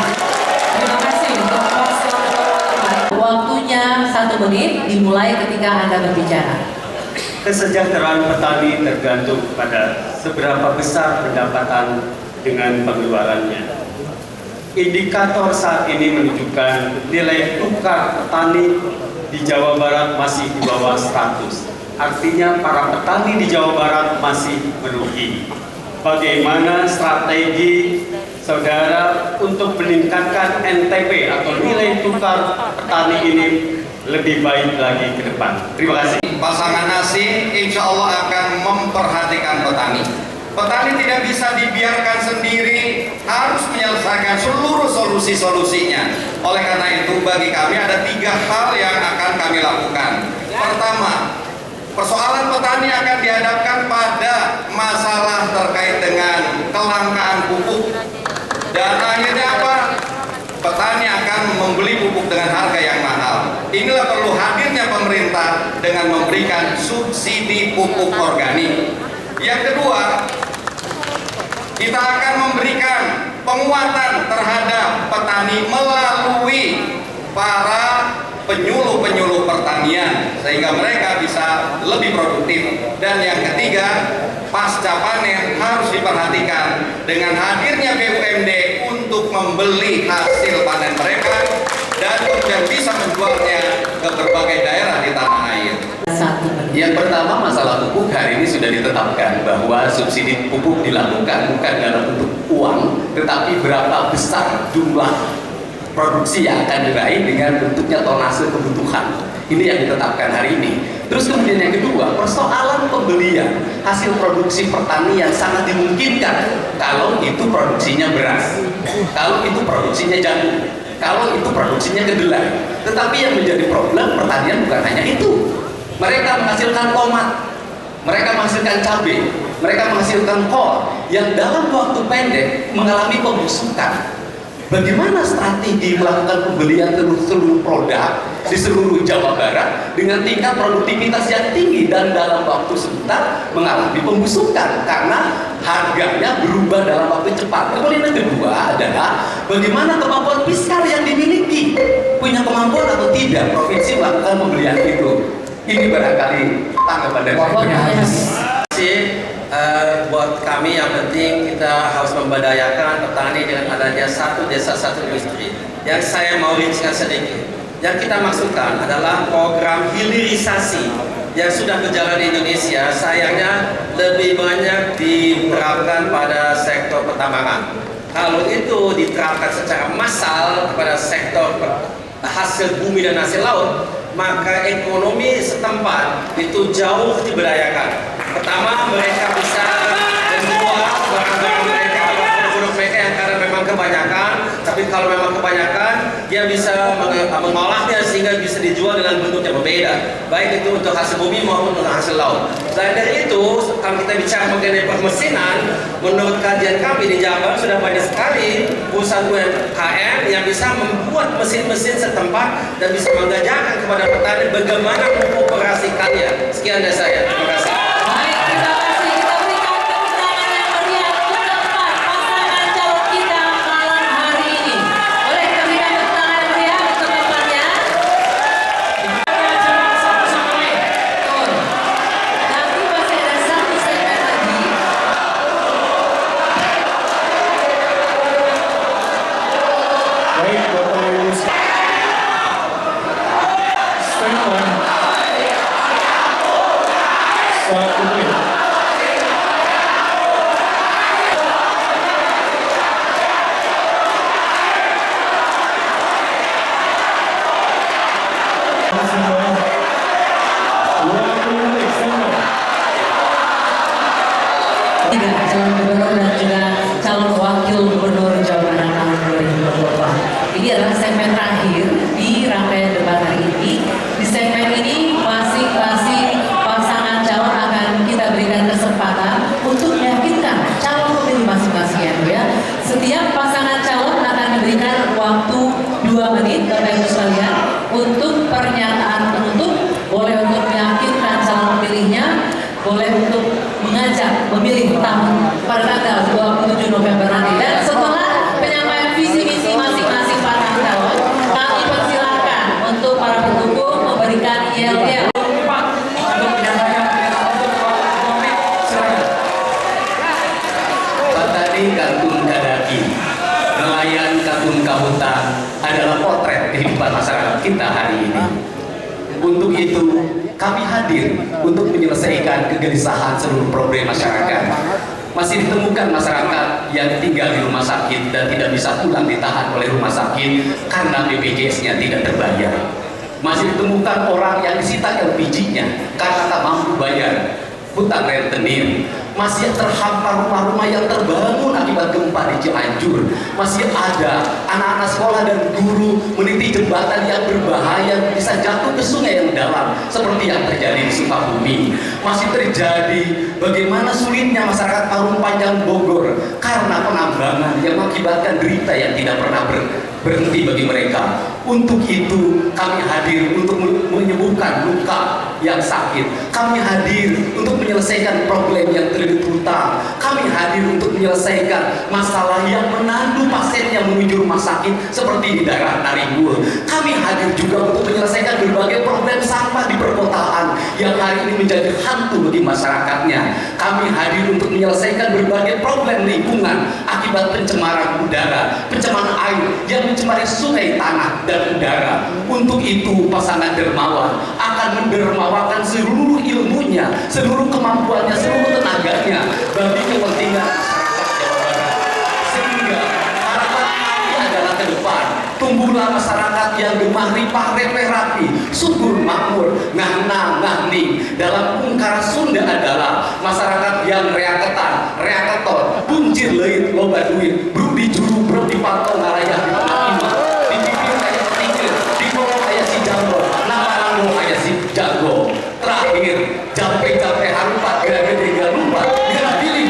terima kasih untuk paslon nomor 4. Waktunya 1 menit dimulai ketika Anda berbicara. Kesejahteraan petani tergantung pada seberapa besar pendapatan dengan pengeluarannya. Indikator saat ini menunjukkan nilai tukar petani di Jawa Barat masih di bawah 100. Artinya para petani di Jawa Barat masih merugi. Bagaimana strategi saudara untuk meningkatkan NTP atau nilai tukar petani ini lebih baik lagi ke depan. Terima kasih. Pasangan asing insya Allah akan memperhatikan petani. Petani tidak bisa dibiarkan sendiri, harus menyelesaikan seluruh solusi-solusinya. Oleh karena itu bagi kami ada 3 hal yang akan kami lakukan. Pertama, persoalan petani akan dihadapkan pada masalah terkait dengan kelangkaan pupuk. Dan akhirnya apa? Petani akan membeli pupuk dengan harga yang mahal. Inilah perlu hadirnya pemerintah dengan memberikan subsidi pupuk organik. Yang kedua, kita akan memberikan penguatan terhadap petani melalui para penyuluh-penyuluh pertanian sehingga mereka bisa lebih produktif. Dan yang ketiga, pasca panen harus diperhatikan dengan hadirnya BUMD untuk membeli hasil panen mereka dan kemudian bisa menjualnya ke berbagai daerah di tanah air. Yang pertama, masalah pupuk hari ini sudah ditetapkan bahwa subsidi pupuk dilakukan bukan dalam bentuk uang, tetapi berapa besar jumlah produksi yang akan diraih dengan bentuknya tonase kebutuhan. Ini yang ditetapkan hari ini. Terus kemudian yang kedua, persoalan pembelian hasil produksi pertanian sangat dimungkinkan kalau itu produksinya beras, kalau itu produksinya jagung, kalau itu produksinya kedelai. Tetapi yang menjadi problem pertanian bukan hanya itu. Mereka menghasilkan tomat, mereka menghasilkan cabai, mereka menghasilkan kol yang dalam waktu pendek mengalami pembusukan. Bagaimana strategi melakukan pembelian seluruh produk di seluruh Jawa Barat dengan tingkat produktivitas yang tinggi dan dalam waktu sebentar mengalami pembusukan karena harganya berubah dalam waktu cepat. Kemudian yang kedua adalah bagaimana kemampuan fiskal yang dimiliki, punya kemampuan atau tidak provinsi melakukan pembelian itu. Ini barangkali tanggapan dari saya. Buat kami yang penting kita harus memberdayakan petani dengan adanya satu desa satu industri. Yang saya mau rincikan sedikit. Yang kita maksudkan adalah program hilirisasi yang sudah berjalan di Indonesia. Sayangnya lebih banyak diterapkan pada sektor pertambangan. Kalau itu diterapkan secara massal kepada sektor hasil bumi dan hasil laut, maka ekonomi setempat itu jauh diberdayakan. Pertama, mereka bisa menjual barang-barang mereka, produk-produk mereka yang karena memang kebanyakan. Tapi kalau memang kebanyakan, dia bisa mengolahnya sehingga bisa dijual dengan bentuk yang berbeda, baik itu untuk hasil bumi maupun untuk hasil laut. Selain dari itu, kalau kita bicara mengenai permesinan, menurut kajian kami di Jawa sudah banyak sekali perusahaan UMKM yang bisa membuat mesin-mesin setempat dan bisa mengajarkan kepada petani bagaimana mengoperasikannya. Sekian dari saya. Terima kasih. Calon gubernur dan juga calon wakil gubernur Jawa Barat tahun 2024. Ini adalah segmen terakhir di rangkaian debat hari ini. Di segmen ini masing-masing pasangan calon akan kita berikan kesempatan untuk meyakinkan calon pemilih masing-masing ya. Setiap pasangan calon akan diberikan waktu 2 menit Bapak Ibu sekalian untuk pernyataan penutup, boleh untuk meyakinkan calon pemilihnya, boleh untuk mengajak memilih pada tanggal 27 November nanti. Dan setelah penyampaian visi misi masing-masing pasangan calon, kami persilakan untuk para pendukung memberikan yel-yel. Petani Katun Kadaki, nelayan Katun Kabutan adalah potret kehidupan masyarakat kita hari ini. Untuk itu, kami hadir untuk menyelesaikan kegelisahan seluruh problem masyarakat. Masih ditemukan masyarakat yang tinggal di rumah sakit dan tidak bisa pulang ditahan oleh rumah sakit karena BPJS-nya tidak terbayar. Masih ditemukan orang yang disita LPG-nya karena tak mampu bayar hutang rentenir. Masih terhampar rumah-rumah yang terbangun akibat gempa di Cianjur. Masih ada anak-anak sekolah dan guru meniti jembatan yang berbahaya, bisa jatuh ke sungai yang dalam seperti yang terjadi di Sukabumi. Masih terjadi bagaimana sulitnya masyarakat Parung Panjang Bogor karena penambangan yang mengakibatkan derita yang tidak pernah berhenti bagi mereka. Untuk itu kami hadir untuk menyembuhkan luka yang sakit. Kami hadir untuk menyelesaikan problem yang terlilit hutang. Kami hadir untuk menyelesaikan masalah yang menandu pasiennya menuju rumah sakit seperti di daerah Naringbul. Kami hadir juga untuk menyelesaikan berbagai problem sampah di perkotaan yang hari ini menjadi hantu bagi masyarakatnya. Kami hadir untuk menyelesaikan berbagai problem lingkungan akibat pencemaran udara, pencemaran air yang mencemari sungai, tanah, dan udara. Untuk itu pasangan dermawan akan mendermawakan seluruh ilmunya, seluruh kemampuannya, seluruh tenaganya bagi kepentingan masyarakat Jawa Barat. Sehingga harapan kami adalah ke depan tumbuhlah masyarakat yang gemah ripah repe rapi, subur makmur, ngahna ngahning. Dalam ungkaran Sunda adalah masyarakat yang reaketan, reaketor, buncir leit, loba duit, brudi juru, brudi pantau, ngarayah di tengah imah, di bibir kayak petingir, di bawah kayak si jago, naparango kayak si jago. Terakhir, jampe-jampe harupat, gara-gara tiga lupa, gara pilih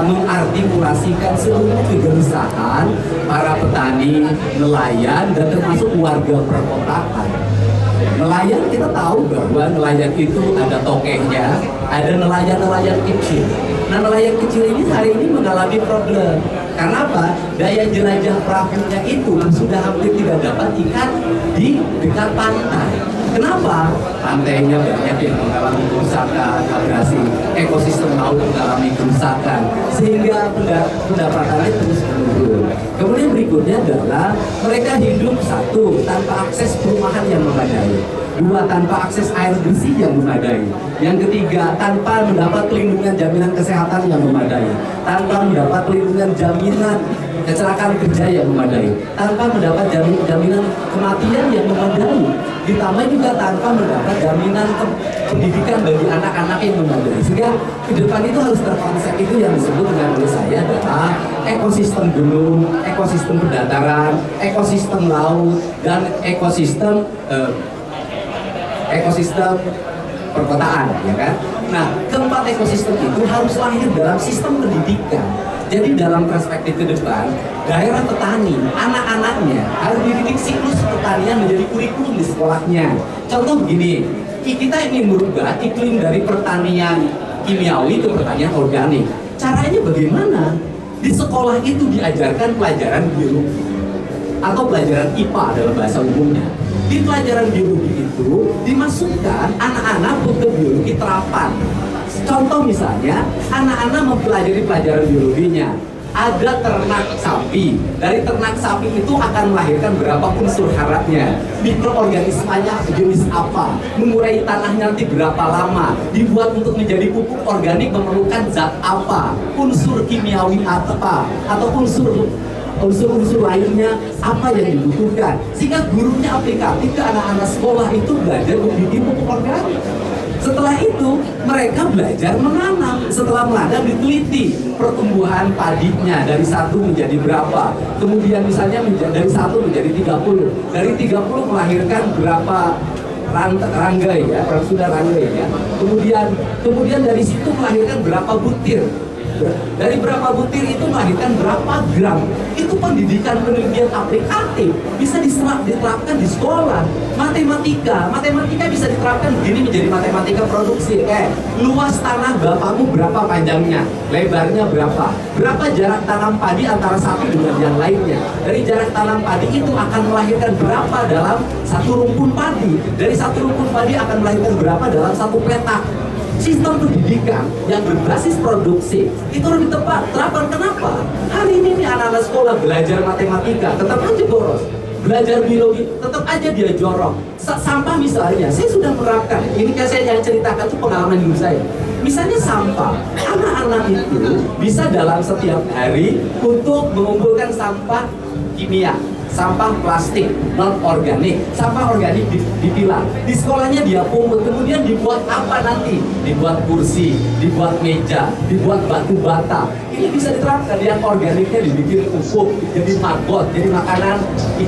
mengartikulasikan seluruh kegelisahan para petani, nelayan, dan termasuk warga perkotaan. Nelayan, kita tahu bahwa nelayan itu ada tokehnya, ada nelayan-nelayan kecil. Nah, nelayan kecil ini hari ini mengalami problem. Karena apa? Daya jelajah perahunya itu sudah hampir tidak dapat ikan di dekat pantai. Kenapa? Pantainya banyak yang mengalami kerusakan, abrasi, ekosistem laut mengalami kerusakan, sehingga pendapatannya terus menurun. Kemudian berikutnya adalah mereka hidup satu, tanpa akses perumahan yang memadai. Dua, tanpa akses air bersih yang memadai. Yang ketiga, tanpa mendapat pelindungan jaminan kesehatan yang memadai. Tanpa mendapat pelindungan jaminan kecelakaan kerja yang memadai. Tanpa mendapat jaminan kematian yang memadai. Ditambah juga tanpa mendapat jaminan pendidikan bagi anak-anak yang memadai. Sehingga ke depan itu harus terkonsep itu yang disebut dengan oleh saya adalah ekosistem gunung, ekosistem pendataran, ekosistem laut, dan ekosistem perkotaan, ya kan? Nah, keempat ekosistem itu harus lahir dalam sistem pendidikan. Jadi dalam perspektif ke depan, daerah petani, anak-anaknya harus dididik siklus pertanian menjadi kurikulum di sekolahnya. Contoh begini, kita ingin merubah iklim dari pertanian kimiawi ke pertanian organik. Caranya bagaimana? Di sekolah itu diajarkan pelajaran biologi atau pelajaran IPA dalam bahasa umumnya. Di pelajaran biologi itu dimasukkan anak-anak untuk biologi terapan. Contoh misalnya, anak-anak mempelajari pelajaran biologinya. Ada ternak sapi. Dari ternak sapi itu akan melahirkan berapa unsur harapannya, mikroorganismenya jenis apa, mengurai tanahnya nanti berapa lama, dibuat untuk menjadi pupuk organik memerlukan zat apa, unsur kimiawi apa, atau unsur-unsur lainnya apa yang dibutuhkan, sehingga gurunya aplikatif ke anak-anak sekolah itu belajar membuat pupuk organik. Setelah itu mereka belajar menanam. Setelah menanam diteliti pertumbuhan padinya dari 1 menjadi berapa. Kemudian misalnya dari 1 menjadi 30. Dari 30 melahirkan berapa ranggai ya, sudah ranggai ya. Kemudian dari situ melahirkan berapa butir. Dari berapa butir itu melahirkan berapa gram. Itu pendidikan penelitian aplikatif bisa diterapkan di sekolah. Matematika bisa diterapkan begini menjadi matematika produksi. Luas tanah bapakmu berapa panjangnya, lebarnya berapa jarak tanam padi antara satu dengan yang lainnya. Dari jarak tanam padi itu akan melahirkan berapa dalam satu rumpun padi. Dari satu rumpun padi akan melahirkan berapa dalam satu petak. Sistem pendidikan yang berbasis produksi itu lebih tepat terapkan. Kenapa? Hari ini nih anak-anak sekolah belajar matematika tetap aja boros, belajar biologi tetap aja dia jorok. Sampah misalnya, saya sudah menerapkan. Ini kan saya yang ceritakan itu pengalaman hidup saya. Misalnya sampah, anak-anak itu bisa dalam setiap hari untuk mengumpulkan sampah kimia, sampah plastik non organik, sampah organik dipilah. Di sekolahnya dia pungut, kemudian dibuat apa nanti? Dibuat kursi, dibuat meja, dibuat batu bata. Ini bisa diterapkan. Yang organiknya dibikin pupuk, jadi marbot, jadi makanan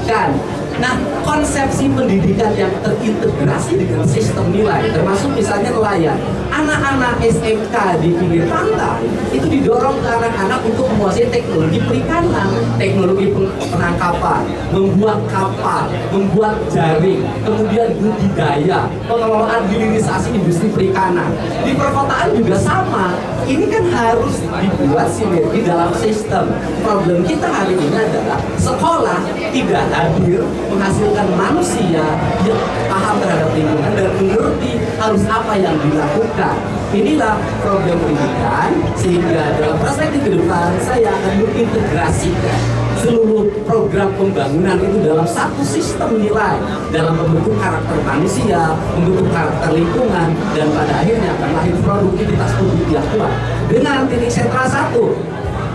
ikan. Nah, konsepsi pendidikan yang terintegrasi dengan sistem nilai, termasuk misalnya nelayan. Anak-anak SMK di pinggir pantai itu didorong ke anak-anak untuk menguasai teknologi perikanan, teknologi penangkapan, membuat kapal, membuat jaring, kemudian budidaya, pengelolaan hilirisasi industri perikanan. Di perkotaan juga sama. Ini kan harus dibuat sinergi dalam sistem. Problem kita hari ini adalah sekolah tidak hadir menghasilkan manusia yang paham terhadap lingkungan dan mengerti harus apa yang dilakukan. Inilah problem pendidikan, sehingga dalam perspektif ke depan saya akan mengintegrasikan seluruh program pembangunan itu dalam satu sistem nilai, dalam membentuk karakter manusia, membentuk karakter lingkungan, dan pada akhirnya akan lahir produktivitas publik yang kuat. Dengan titik sentra 1,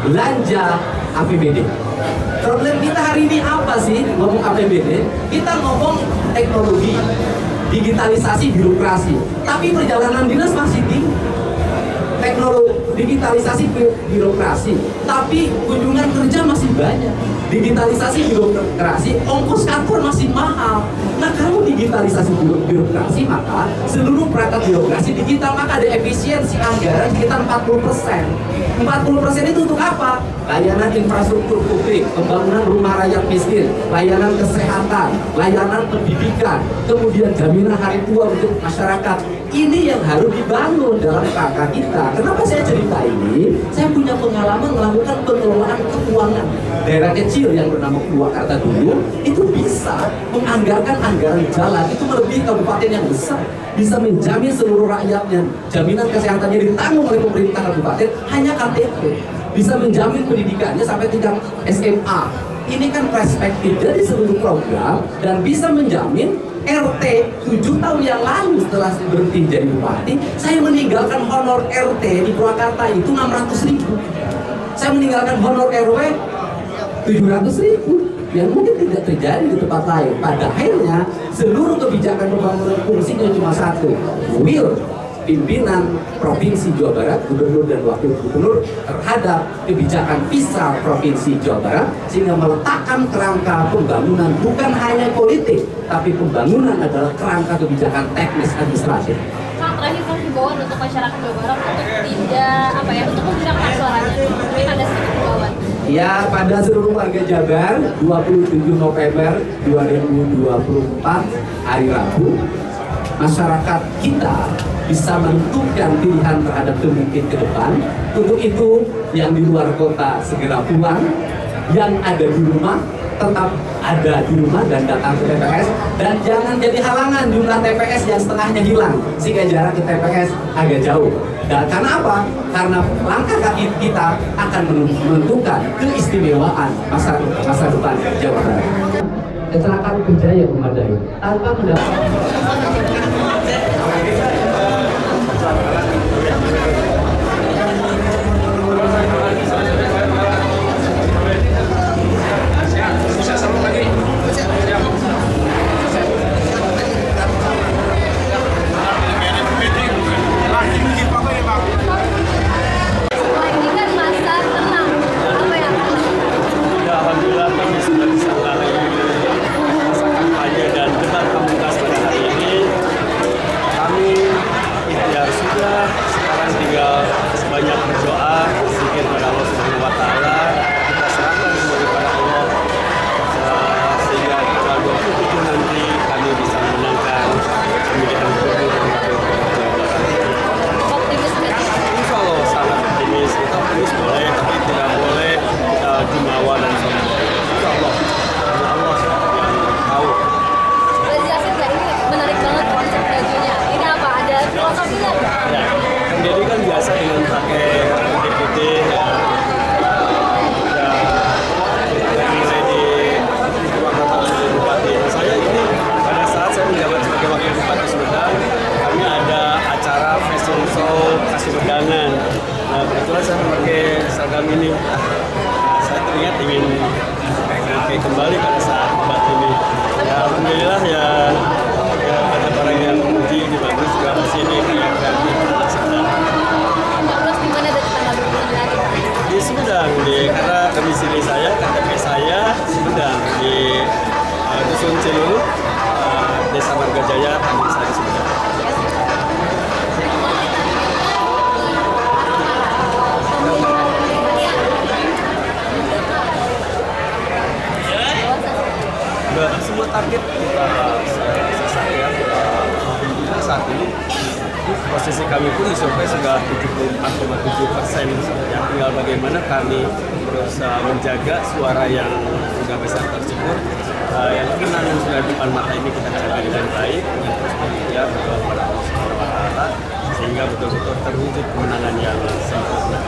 belanja APBD. Problem kita hari ini apa sih ngomong APBD? Kita ngomong teknologi, digitalisasi, birokrasi, tapi perjalanan dinas masih tinggi. Teknologi, digitalisasi, birokrasi, tapi kunjungan kerja masih banyak. Digitalisasi, birokrasi, ongkos kantor masih mahal. Nah, kalau digitalisasi birokrasi, maka seluruh perangkat birokrasi digital, maka ada efisiensi anggaran sekitar 40%. 40% itu untuk apa? Layanan infrastruktur publik, pembangunan rumah rakyat miskin, layanan kesehatan, layanan pendidikan, kemudian jaminan hari tua untuk masyarakat. Ini yang harus dibangun dalam kerangka kita. Kenapa saya cerita ini? Saya punya pengalaman melakukan pengelolaan keuangan. Daerah kecil yang bernama Purwakarta dulu itu bisa menganggarkan anggaran jalan itu melebihi kabupaten yang besar, bisa menjamin seluruh rakyatnya, jaminan kesehatannya ditanggung oleh pemerintah kabupaten, hanya KTP, bisa menjamin pendidikannya sampai tingkat SMA. Ini kan perspektif dari seluruh program dan bisa menjamin RT 7 tahun yang lalu setelah saya berhenti jadi bupati, saya meninggalkan honor RT di Purwakarta itu 600.000. Saya meninggalkan honor RW 700.000 yang mungkin tidak terjadi di tempat lain. Pada akhirnya seluruh kebijakan pembangunan fungsinya cuma satu, will pimpinan Provinsi Jawa Barat, Gubernur dan Wakil Gubernur terhadap kebijakan fiskal Provinsi Jawa Barat, sehingga meletakkan kerangka pembangunan bukan hanya politik, tapi pembangunan adalah kerangka kebijakan teknis administratif. Pak, terakhir kan himbauan untuk masyarakat Jawa Barat untuk tidak untuk menggunakan hak suaranya. Mungkin ada sedikit himbauan. Ya, pada seluruh warga Jabar, 27 November 2024 hari Rabu, masyarakat kita bisa menentukan pilihan terhadap pemimpin ke depan. Untuk itu, yang di luar kota segera pulang, yang ada di rumah tetap ada di rumah dan datang ke TPS, dan jangan jadi halangan jumlah TPS yang setengahnya hilang sehingga jarak ke TPS agak jauh. Dan karena apa? Karena langkah kaki kita akan menentukan keistimewaan masa depan Jawa Barat. Kecelakaan kerja yang memadai tanpa mendapat ini. Saya teringat ingin kembali pada saat debat ini. Ya alhamdulillah ya banyak orang yang memuji ini bagus juga di sini yang kreatif. Terus di mana dari tanggal 29? Di Sumedang, karena domisili saya, KTP saya Sumedang di Dusun Cilulu, Desa Margajaya, Desa di Sumedang. Semua target kita selesai ya. Saat ini posisi kami pun di survei sudah 74,7%. Yang tinggal bagaimana kami berusaha menjaga suara yang sudah besar tersebut. Yang menang yang sudah di depan mata ini kita jaga dengan baik, yang terus mengejar kepada Allah Subhanahu wa Ta'ala, sehingga betul-betul terwujud kemenangan yang sempurna.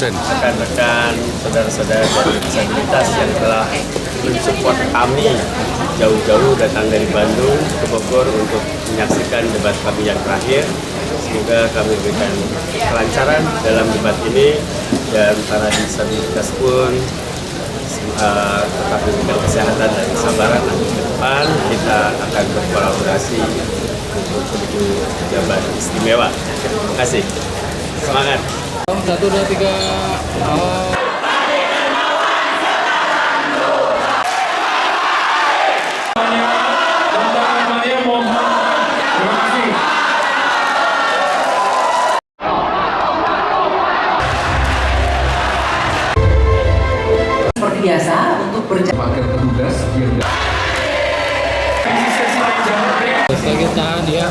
Rekan-rekan, saudara-saudara dari disabilitas yang telah mensupport kami jauh-jauh datang dari Bandung ke Bogor untuk menyaksikan debat kami yang terakhir. Semoga kami berikan kelancaran dalam debat ini dan para disabilitas pun tetap diberikan kesehatan dan kesabaran. Nanti ke depan kita akan berkolaborasi untuk menuju jabat istimewa. Terima kasih. Semangat. 1, 2, 3. Seperti biasa untuk berjalan petugas Kita tahan ya.